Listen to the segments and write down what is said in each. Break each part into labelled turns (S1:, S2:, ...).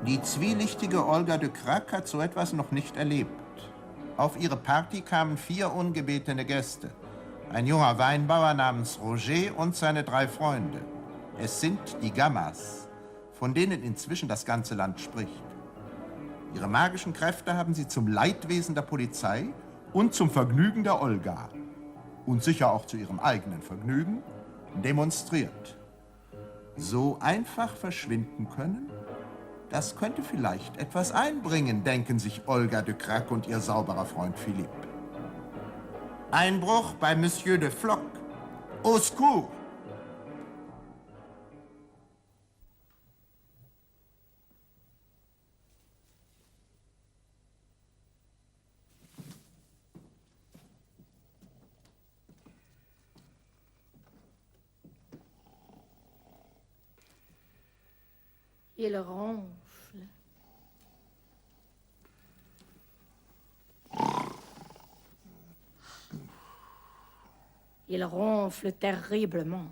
S1: Die zwielichtige Olga de Crac hat so etwas noch nicht erlebt. Auf ihre Party kamen 4 ungebetene Gäste. Ein junger Weinbauer namens Roger und seine 3 Freunde. Es sind die Gammas, von denen inzwischen das ganze Land spricht. Ihre magischen Kräfte haben sie zum Leidwesen der Polizei und zum Vergnügen der Olga und sicher auch zu ihrem eigenen Vergnügen demonstriert. So einfach verschwinden können? Das könnte vielleicht etwas einbringen, denken sich Olga de Crac und ihr sauberer Freund Philippe. Einbruch bei Monsieur de Floc. Au secours!
S2: Il ronfle. Il ronfle terriblement.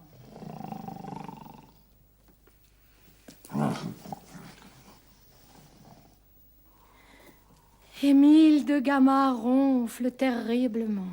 S2: Émile de Gamma ronfle terriblement.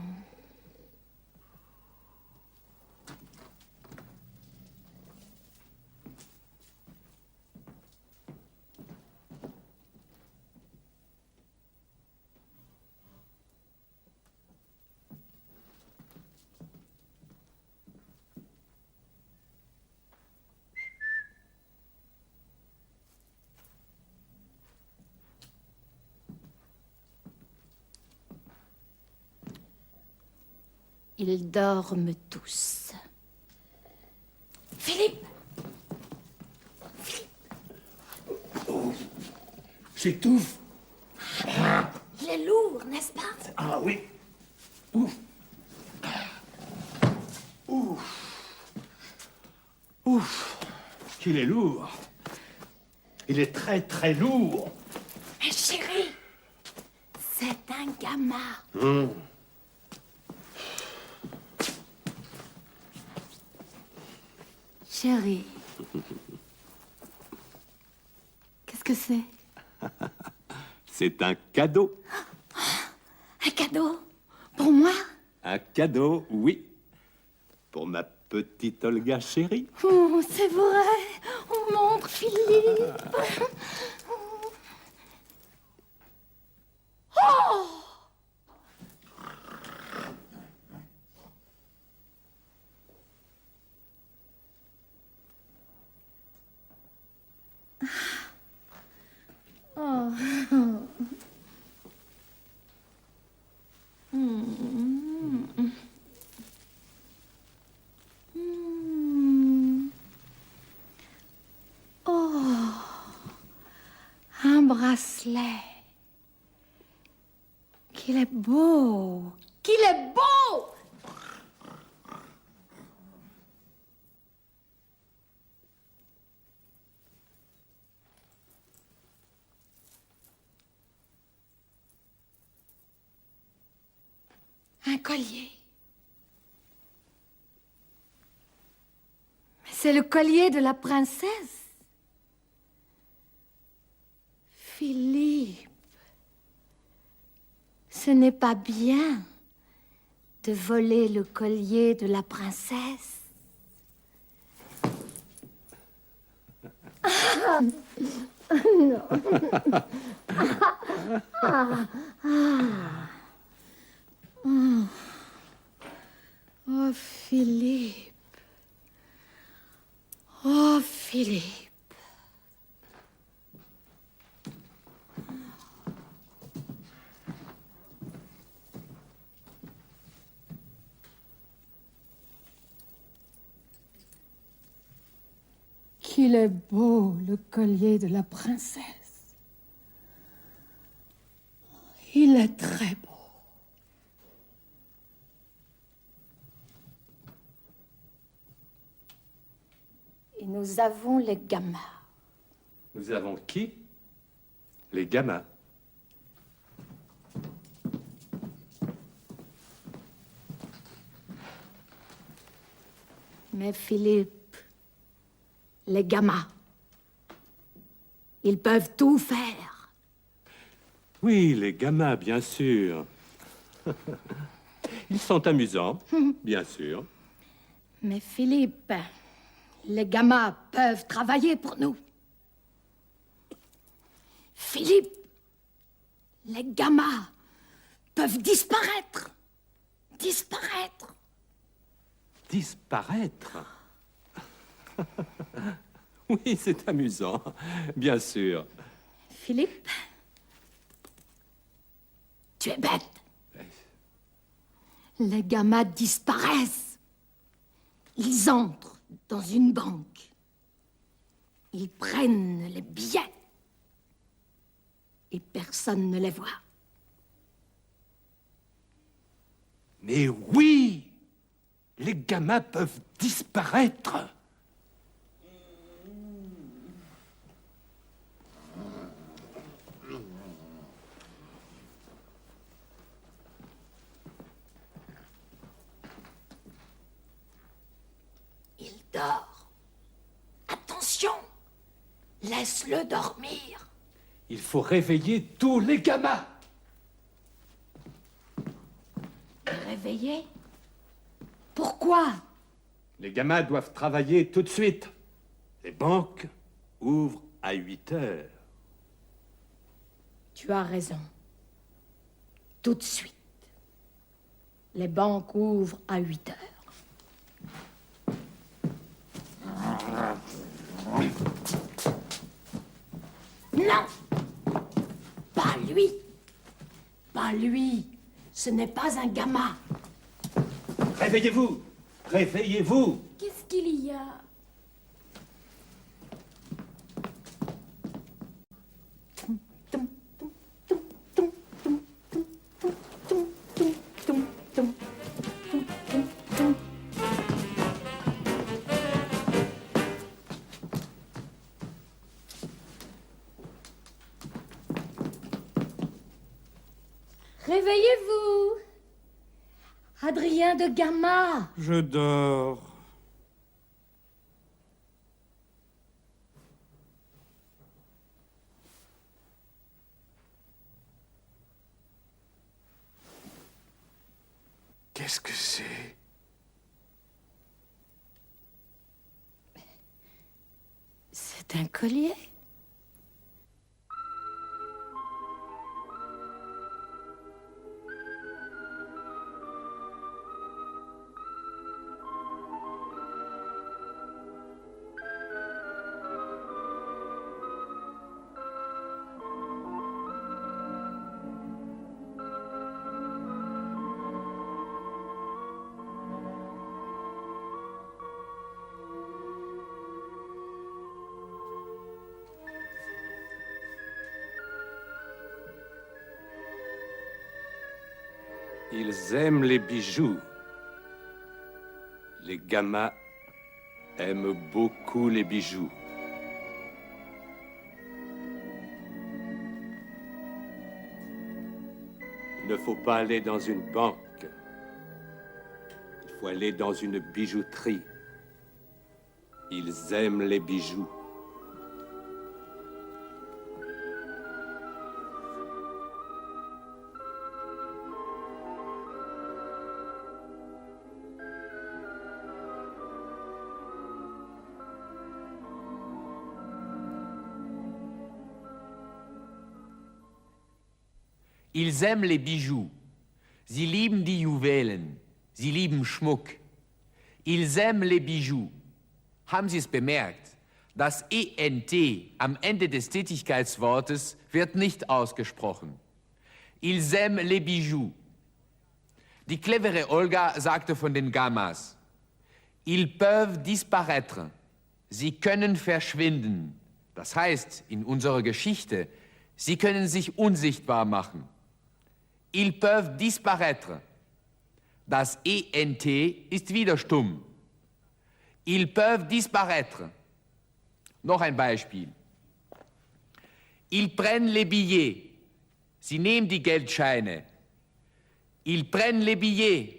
S2: Ils dorment tous. Philippe!
S3: Oh, j'étouffe.
S2: Il est lourd, n'est-ce pas?
S3: Ah oui. Ouf. Ouf. Ouf. Qu'il est lourd. Il est très très lourd.
S2: Mais chérie, c'est un gamma. Chérie, qu'est-ce que c'est?
S4: C'est un cadeau.
S2: Un cadeau? Pour moi?
S4: Un cadeau, oui. Pour ma petite Olga chérie.
S2: Oh, c'est vrai. On montre Philippe. Oh! Oh. Oh, un bracelet. Qu'il est beau. Qu'il est beau. Un collier. Mais c'est le collier de la princesse. Philippe, ce n'est pas bien de voler le collier de la princesse. Ah, non. Oh, Philippe. Oh, Philippe. Qu'il est beau, le collier de la princesse. Il est très beau. Et nous avons les gammas.
S4: Nous avons qui? Les gamins.
S2: Mais Philippe, les gammas. Ils peuvent tout faire.
S4: Oui, les gamins, bien sûr. Ils sont amusants, bien sûr.
S2: Mais Philippe, les gamins peuvent travailler pour nous. Philippe, les gamins peuvent disparaître. Disparaître.
S4: Disparaître? Oui, c'est amusant, bien sûr.
S2: Philippe, tu es bête. Les gamins disparaissent. Ils entrent dans une banque. Ils prennent les billets. Et personne ne les voit.
S4: Mais oui, les gamins peuvent disparaître.
S2: Il dort. Attention, laisse-le dormir.
S4: Il faut réveiller tous les gamins.
S2: Réveillé? Pourquoi?
S4: Les gamins doivent travailler tout de suite. Les banques ouvrent à 8 heures.
S2: Tu as raison. Tout de suite. Les banques ouvrent à 8 heures. Non! Pas lui! Pas lui! Ce n'est pas un gamin.
S4: Réveillez-vous! Réveillez-vous!
S2: Qu'est-ce qu'il y a? Réveillez-vous! Adrien de Gama!
S4: Je dors. Qu'est-ce que c'est?
S2: C'est un collier.
S4: Ils aiment les bijoux. Les gamins aiment beaucoup les bijoux. Il ne faut pas aller dans une banque. Il faut aller dans une bijouterie. Ils aiment les bijoux.
S5: Ils aiment les bijoux. Sie lieben die Juwelen. Sie lieben Schmuck. Ils aiment les bijoux. Haben Sie es bemerkt? Das ENT am Ende des Tätigkeitswortes wird nicht ausgesprochen. Ils aiment les bijoux. Die clevere Olga sagte von den Gamas: Ils peuvent disparaître. Sie können verschwinden. Das heißt, in unserer Geschichte, sie können sich unsichtbar machen. Ils peuvent disparaître. Das ENT ist wieder stumm. Ils peuvent disparaître. Noch ein Beispiel. Ils prennent les billets. Sie nehmen die Geldscheine. Ils prennent les billets.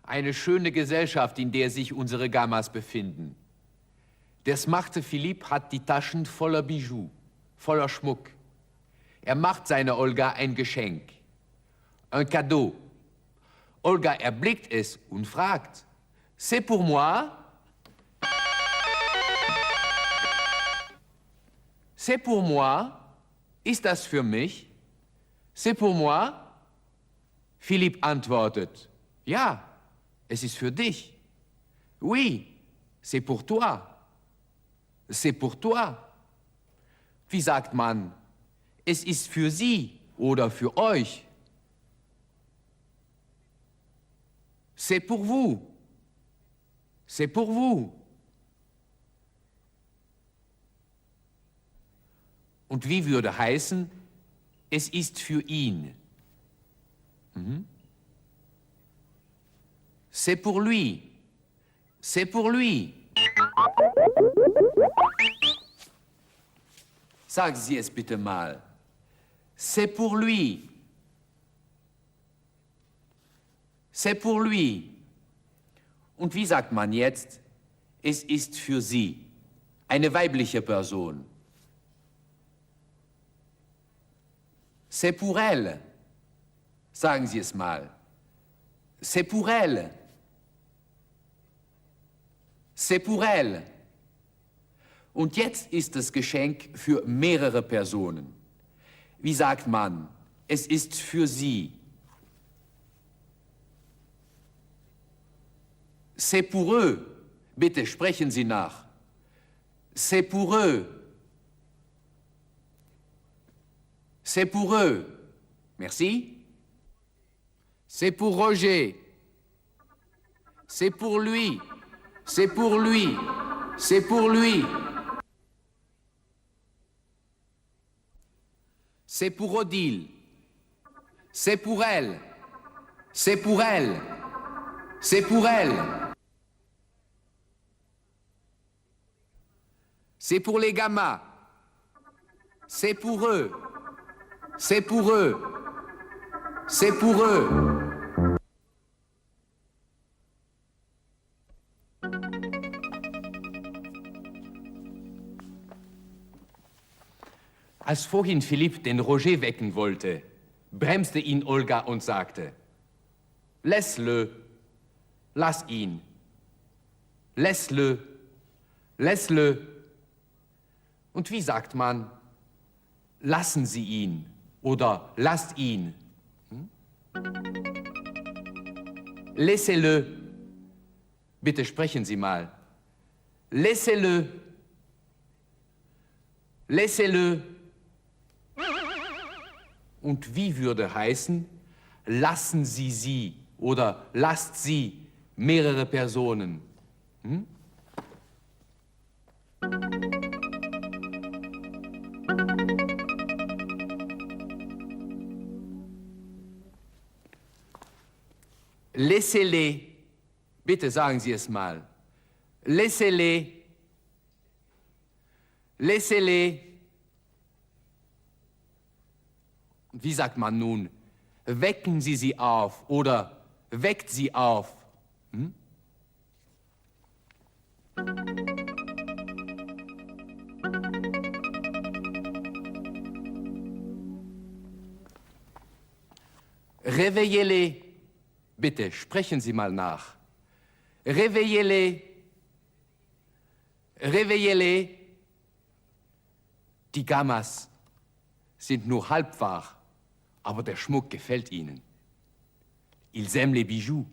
S5: Eine schöne Gesellschaft, in der sich unsere Gamas befinden. Der smarte Philipp hat die Taschen voller Bijoux, voller Schmuck. Er macht seiner Olga ein Geschenk, un cadeau. Olga erblickt es und fragt, c'est pour moi? C'est pour moi? Ist das für mich? C'est pour moi? Philipp antwortet, ja, es ist für dich. Oui, c'est pour toi. C'est pour toi. Wie sagt man, es ist für Sie oder für euch? C'est pour vous. C'est pour vous. Und wie würde heißen, es ist für ihn? C'est pour lui. C'est pour lui. Sagen Sie es bitte mal. C'est pour lui. C'est pour lui. Und wie sagt man jetzt, es ist für sie? Eine weibliche Person. C'est pour elle. Sagen Sie es mal. C'est pour elle. C'est pour elle. Und jetzt ist das Geschenk für mehrere Personen. Wie sagt man, es ist für sie? C'est pour eux. Bitte sprechen Sie nach. C'est pour eux. C'est pour eux. Merci. C'est pour Roger. C'est pour lui. C'est pour lui. C'est pour lui. C'est pour Odile. C'est pour elle. C'est pour elle. C'est pour elle. C'est pour les gamins. C'est pour eux. C'est pour eux. C'est pour eux. Als vorhin Philipp den Roger wecken wollte, bremste ihn Olga und sagte, Laisse-le, lass ihn. Laisse-le, laisse-le. Und wie sagt man, lassen Sie ihn oder lasst ihn? Laissez-le. Bitte sprechen Sie mal. Laissez-le. Laissez-le. Und wie würde heißen, lassen Sie sie oder lasst sie mehrere Personen? Laissez-les. Bitte sagen Sie es mal. Laissez-les. Laissez-les. Wie sagt man nun? Wecken Sie sie auf oder weckt sie auf. Réveillez-les. Bitte, sprechen Sie mal nach. Réveillez-les. Réveillez-les. Die Gamas sind nur halb wach, aber der Schmuck gefällt ihnen. Ils aiment les bijoux.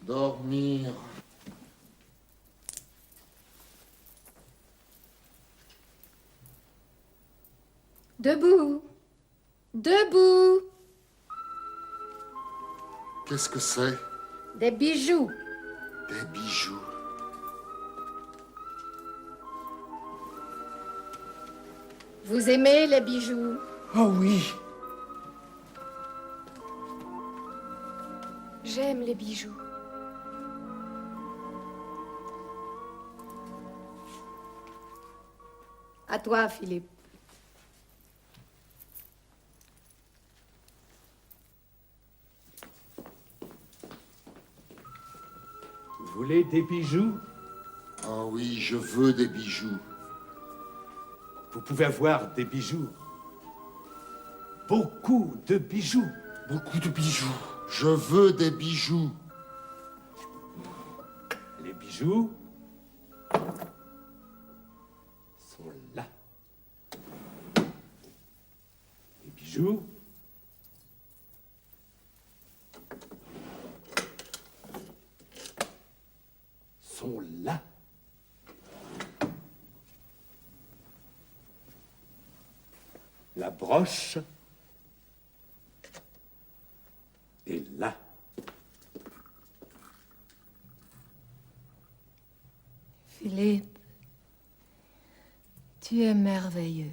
S6: Dormir.
S2: Debout. Debout.
S6: Qu'est-ce que c'est?
S2: Des bijoux.
S6: Des bijoux.
S2: Vous aimez les bijoux?
S6: Oh oui.
S7: J'aime les bijoux.
S2: À toi, Philippe.
S4: Vous voulez des bijoux?
S6: Ah oui, je veux des bijoux.
S4: Vous pouvez avoir des bijoux. Beaucoup de bijoux.
S6: Beaucoup de bijoux. Je veux des bijoux.
S4: Les bijoux sont là. Les bijoux sont là. La broche est là.
S7: Philippe, tu es merveilleux.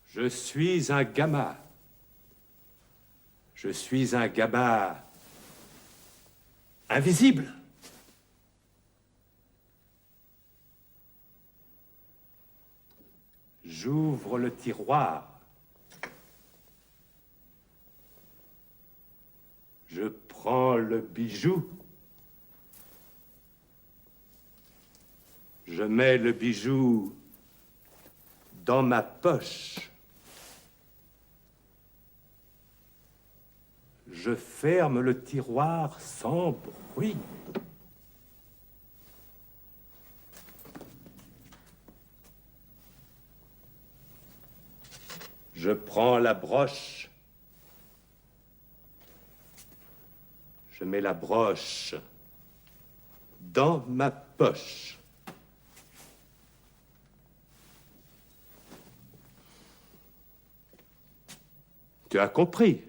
S4: Je suis un gamin. Je suis un gamin invisible. J'ouvre le tiroir. Je prends le bijou. Je mets le bijou dans ma poche. Je ferme le tiroir sans bruit. Je prends la broche. Je mets la broche dans ma poche. Tu as compris?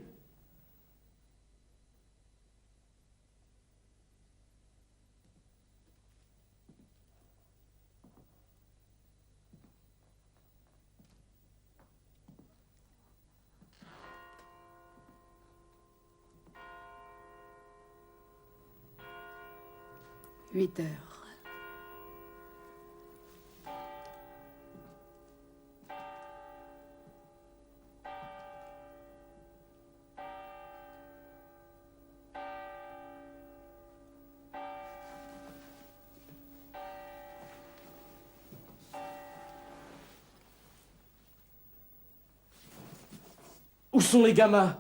S2: Huit heures.
S3: Où sont les gamins?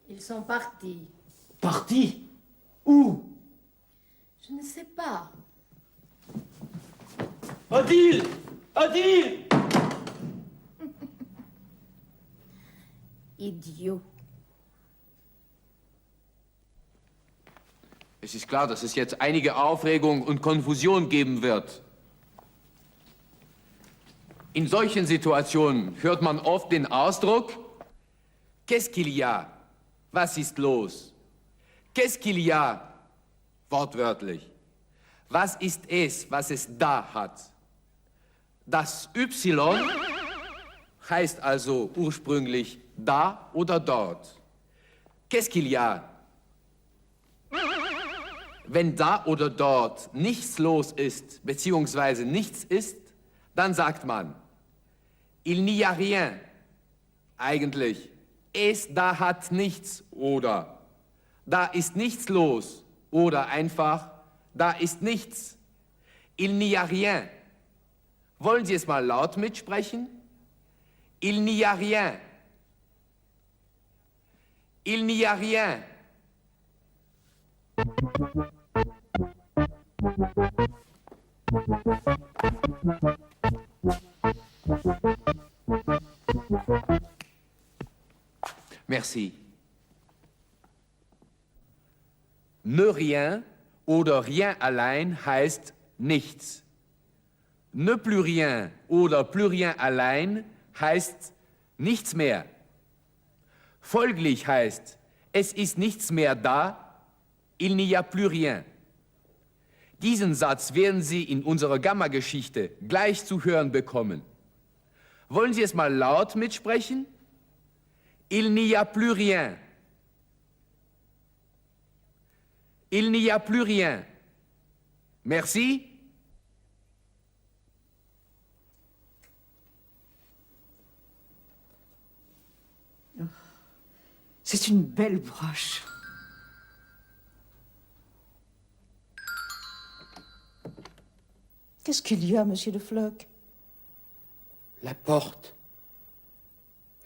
S2: Ils sont partis.
S3: Partis? Où?
S2: Je ne sais pas.
S3: Odile! Odile!
S2: Idiot.
S5: Es ist klar, dass es jetzt einige Aufregung und Konfusion geben wird. In solchen Situationen hört man oft den Ausdruck, Qu'est-ce qu'il y a? Was ist los? Qu'est-ce qu'il y a? Wortwörtlich. Was ist es, was es da hat? Das Y heißt also ursprünglich da oder dort. Qu'est-ce qu'il y a? Wenn da oder dort nichts los ist, beziehungsweise nichts ist, dann sagt man, il n'y a rien. Eigentlich, es da hat nichts oder da ist nichts los oder einfach, da ist nichts. Il n'y a rien. Wollen Sie es mal laut mitsprechen? Il n'y a rien. Il n'y a rien. Merci. Ne rien oder rien allein heißt nichts. Ne plus rien oder plus rien allein heißt nichts mehr. Folglich heißt, es ist nichts mehr da, Il n'y a plus rien. Diesen Satz werden Sie in unserer Gamma-Geschichte gleich zu hören bekommen. Wollen Sie es mal laut mitsprechen? Il n'y a plus rien. Il n'y a plus rien. Merci.
S8: C'est une belle broche. Qu'est-ce qu'il y a, monsieur de Floch?
S3: La porte.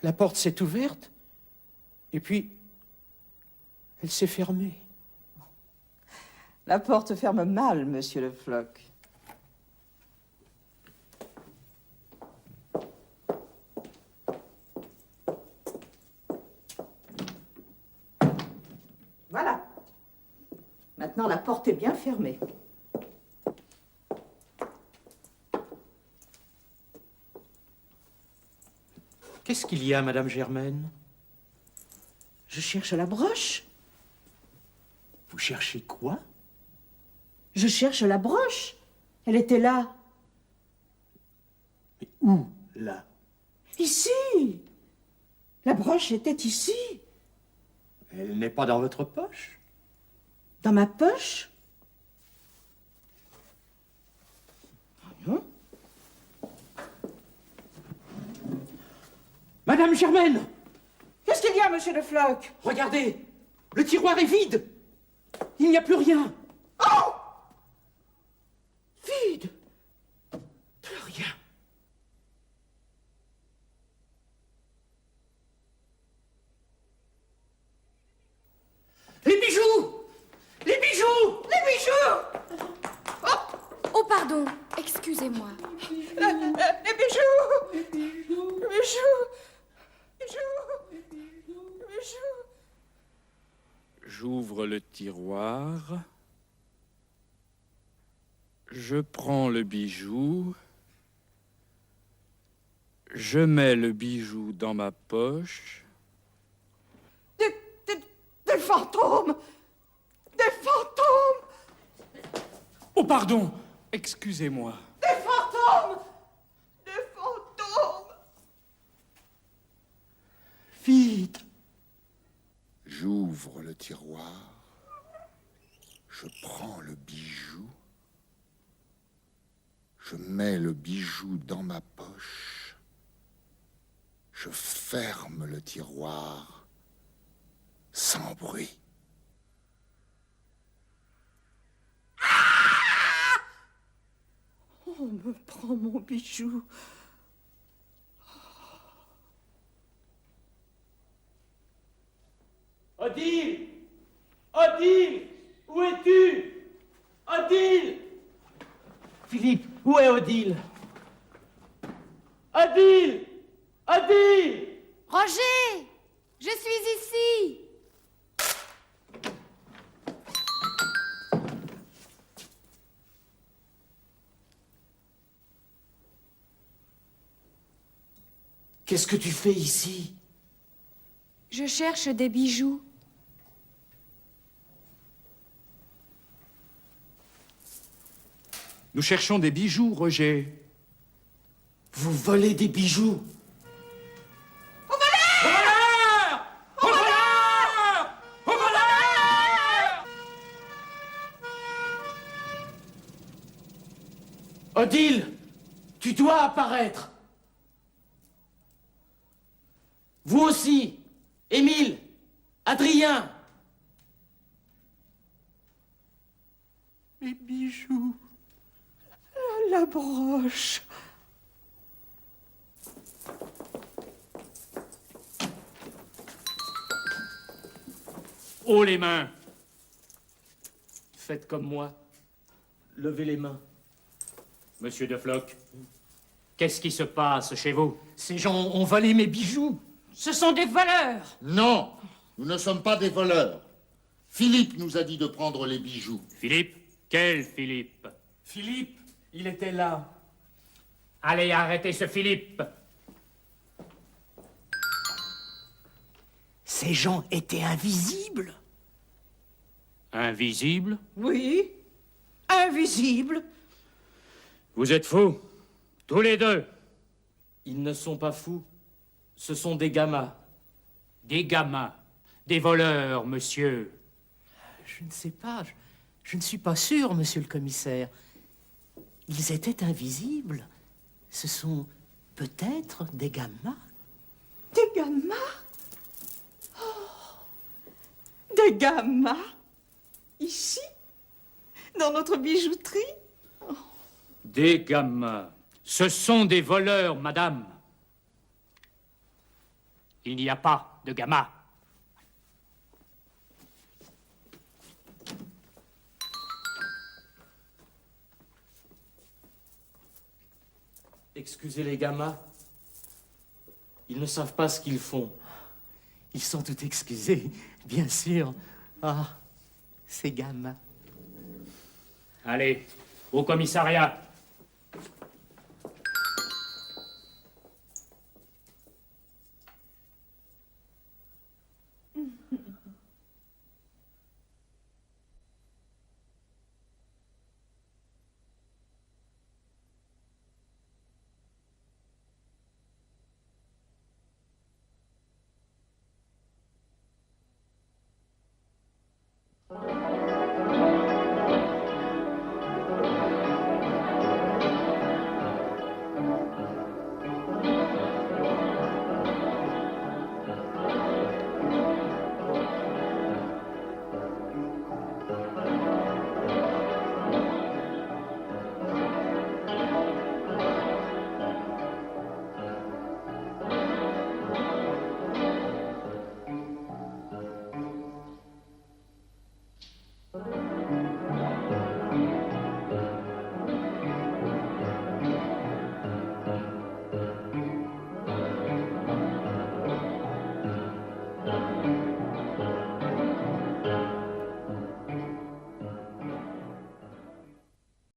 S3: La porte s'est ouverte. Et puis, elle s'est fermée.
S8: La porte ferme mal, monsieur de Floch. Voilà. Maintenant, la porte est bien fermée.
S3: Qu'est-ce qu'il y a, Madame Germaine?
S8: Je cherche la broche.
S3: Vous cherchez quoi?
S8: Je cherche la broche. Elle était là.
S3: Mais où, là?
S8: Ici. La broche était ici.
S3: Elle n'est pas dans votre poche?
S8: Dans ma poche? Non.
S3: Madame Germaine!
S8: Qu'est-ce qu'il y a, monsieur de Floch?
S3: Regardez! Le tiroir est vide! Il n'y a plus rien!
S8: Oh! Vide.
S3: Plus rien! Les bijoux! Les bijoux!
S8: Les bijoux!
S7: Oh, pardon, excusez-moi.
S8: Les bijoux! Les bijoux! Les bijoux! Les bijoux!
S9: J'ouvre le tiroir. Je prends le bijou. Je mets le bijou dans ma poche.
S8: Des fantômes! Des fantômes!
S9: Oh, pardon! Excusez-moi.
S8: Des fantômes! Des fantômes!
S3: Vide!
S6: J'ouvre le tiroir. Je prends le bijou. Je mets le bijou dans ma poche. Je ferme le tiroir sans bruit.
S8: On me prend mon bijou.
S3: Odile! Odile! Où es-tu? Odile! Philippe, où est Odile? Odile! Odile!
S7: Roger, je suis ici.
S3: Qu'est-ce que tu fais ici?
S7: Je cherche des bijoux.
S9: Nous cherchons des bijoux, Roger.
S3: Vous volez des bijoux? Odile, tu dois apparaître. Vous aussi, Émile, Adrien.
S8: Les bijoux. La broche.
S3: Haut les mains. Faites comme moi. Levez les mains.
S10: Monsieur de Floch, qu'est-ce qui se passe chez vous?
S3: Ces gens ont volé mes bijoux.
S8: Ce sont des voleurs.
S6: Non, nous ne sommes pas des voleurs. Philippe nous a dit de prendre les bijoux.
S10: Philippe? Quel Philippe?
S3: Philippe, il était là.
S10: Allez arrêter ce Philippe!
S3: Ces gens étaient invisibles.
S10: Invisible?
S8: Oui, invisible.
S10: Vous êtes fous, tous les deux.
S11: Ils ne sont pas fous. Ce sont des gamins.
S10: Des gamins, des voleurs, monsieur.
S11: Je ne sais pas. Je ne suis pas sûr, monsieur le commissaire. Ils étaient invisibles. Ce sont peut-être des gamins.
S8: Des gamins? Oh, des gamins? Ici? Dans notre bijouterie?
S10: Des gamins. Ce sont des voleurs, madame. Il n'y a pas de gamins.
S11: Excusez les gamins. Ils ne savent pas ce qu'ils font.
S12: Ils sont tout excusés, bien sûr. Ah, ces gamins.
S10: Allez, au commissariat.